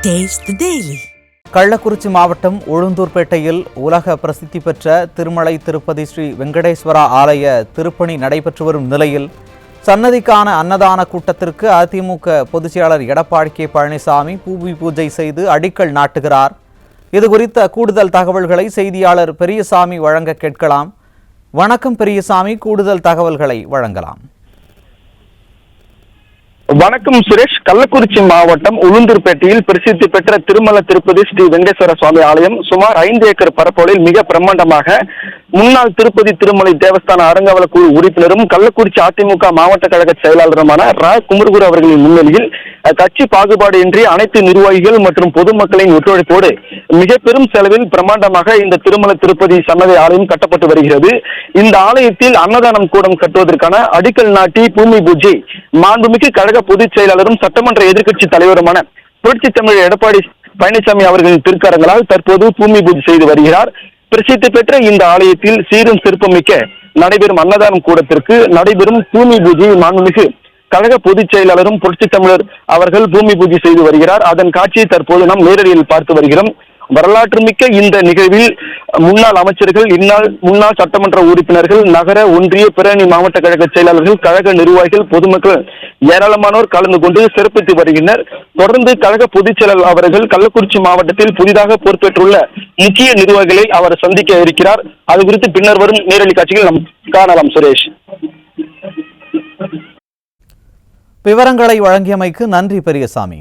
Taste the Daily. Kallakurichi மாவட்டம் உளுந்தூர்பேட்டையில் உலக பிரசித்தி பெற்ற திருமலை திருப்பதி ஸ்ரீ வெங்கடேஸ்வரா ஆலய திருப்பணி நடைபெற்று வரும் நிலையில் சன்னதிக்கான அன்னதான கூட்டத்திற்கு அதிமுக பொதுச்செயலாளர் எடப்பாடி கே பழனிசாமி பூமி பூஜை செய்து அடிக்கல் நாட்டுகிறார். இதுகுறித்த கூடுதல் தகவல்களை செய்தியாளர் பெரியசாமி வழங்க கேட்கலாம். வணக்கம் பெரியசாமி, கூடுதல் தகவல்களை வழங்கலாம். வணக்கம் சுரேஷ். கள்ளக்குறிச்சி மாவட்டம் உளுந்தூர்பேட்டையில் பிரசித்தி பெற்ற திருமலை திருப்பதி ஸ்ரீ வெங்கடேஸ்வர சுவாமி ஆலயம் சுமார் 5 ஏக்கர் பரப்பளவில் மிக பிரம்மாண்டமாக முன்னாள் திருப்பதி திருமலை தேவஸ்தான அறங்காவல குழு உறுப்பினரும் கள்ளக்குறிச்சி அதிமுக மாவட்ட கழக செயலாளருமான ரா குமரகுரு அவர்களின் முன்னிலையில் கட்சி பாகுபாடு இன்றி அனைத்து நிர்வாகிகள் மற்றும் பொதுமக்களின் ஒத்துழைப்போடு மிக பெரும் செலவில் பிரம்மாண்டமாக இந்த திருமலை திருப்பதி சன்னதி ஆலயம் கட்டப்பட்டு வருகிறது. இந்த ஆலயத்தில் அன்னதானம் கூடம் கட்டுவதற்கான அடிக்கல் நாட்டி பூமி பூஜை மாண்புமிகு கழக பொதுச் செயலாளரும் சட்டமன்ற எதிர்க்கட்சி தலைவருமான புரட்சி தமிழர் எடப்பாடி பழனிசாமி அவர்களின் திருக்கரங்களால் தற்போது பூமி பூஜை செய்து வருகிறார். பிரசித்தி பெற்ற இந்த ஆலயத்தில் சீரும் சிறப்புமிக்க நடைபெறும் அன்னதானம் கூடத்திற்கு நடைபெறும் பூமி பூஜை மாண்புமிகு கழக பொதுச் செயலாளரும் புரட்சி தமிழர் அவர்கள் பூமி பூஜை செய்து வருகிறார். அதன் காட்சியை தற்போது நாம் நேரடியில் பார்த்து வருகிறோம். வரலாற்று மிக்க இந்த நிகழ்வில் முன்னாள் அமைச்சர்கள், முன்னாள் சட்டமன்ற உறுப்பினர்கள், நகர ஒன்றிய பிரணி மாவட்ட கழக செயலாளர்கள், கழக நிர்வாகிகள், பொதுமக்கள் ஏராளமானோர் கலந்து கொண்டு சிறப்பித்து வருகின்றனர். தொடர்ந்து கழக பொதுச் செயலாளர் அவர்கள் கள்ளக்குறிச்சி மாவட்டத்தில் புதிதாக பொறுப்பேற்றுள்ள முக்கிய நிர்வாகிகளை அவர் சந்திக்க இருக்கிறார். அது குறித்து பின்னர் வரும் நேரடி காட்சிகள் நாம் காணலாம். சுரேஷ், விவரங்களை வழங்கியமைக்கு நன்றி பெரியசாமி.